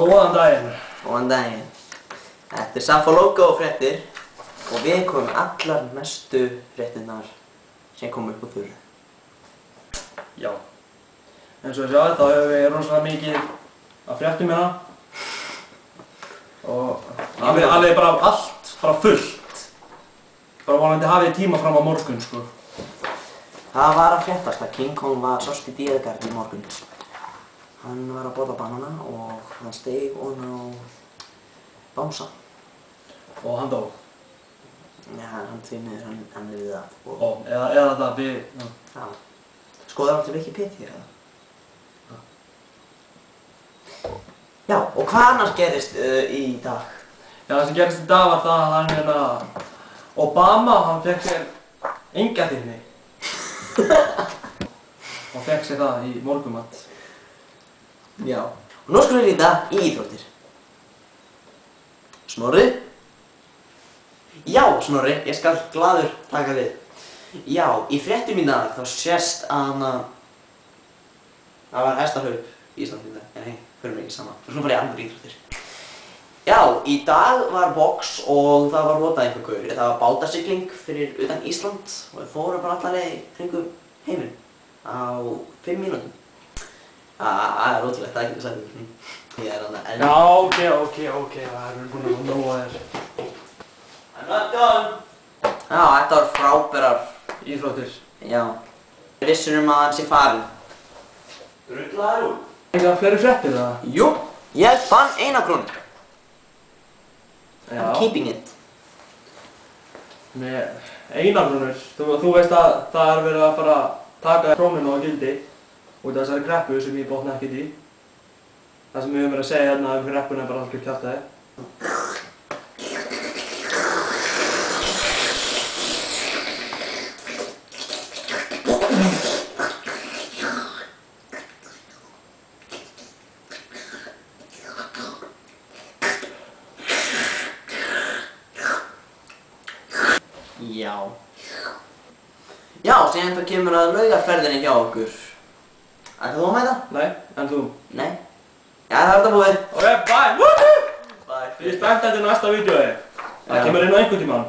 Góðan daginn. Góðan daginn. Þetta er Saffa Logo fréttir og við komum allar mestu fréttirnar sem kom upp úr þurru. Já. Eins og þið sjáðu þá hefur við rosalega mikið af fréttum hérna. Og alveg bara allt bara fullt. Bara vonandi hafið tíma fram á morgun, sko. Það var að fréttast að King Kong var sást í dýragarði í morgun. Hann var að borða banana og hann steig ofan á bánsa. Og hann dó. Já, hann því miður, hann lifði það. Ó, eða það við... Já. Skoðar áttu Wikipedia, eða? Já, og hvað annars gerist í dag? Já, það sem gerist í dag var það að hann Obama, hann fekk sér engaþyrni. Og fekk sér það í morgunmat. Já. Og nú skulum við líta í íþróttir. Snorri? Já, Snorri, ég skal glaður taka við. Já, í fréttum í dag þá sést að það var hestahlaup í Íslandi í dag. En hei, förum við ekki saman. Við skulum fara í annar íþróttir. Já, í dag var box og það var rotað einhver gaur. Það var bátasigling fyrir utan Ísland og við fórum bara alla leið kringum heiminn á 5 mínútum. Það er ótrúlegt, það er ekki að segja. Ég er annað enn. Já, ok, það er búin að nóga þér. I'm not done. Já, þetta var frábærar Íþróttir. Já. Við vissum að hann sé farinn. Drullaður út. Eitthvað fleiri fréttir eða? Jú, ég fann 1 krónu. Já. I'm keeping it. Með 1 krónur. Þú veist að það er verið að fara að taka krónuna á gildi út af þessari kreppu sem ég botna ekkert í. Það sem við höfum verið að segja hérna um kreppuna er bara algjör kjaftæði. Já. Já, síðan það kemur að laugarferðinni hjá okkur. Ætlar þú að mæta? Nei, en þú? Nei. Já, það er þetta búið. Ok, bye! Woohoo! Bye. Ég er spennt eftir næsta vídeói. Það kemur inn á einhvern tímann.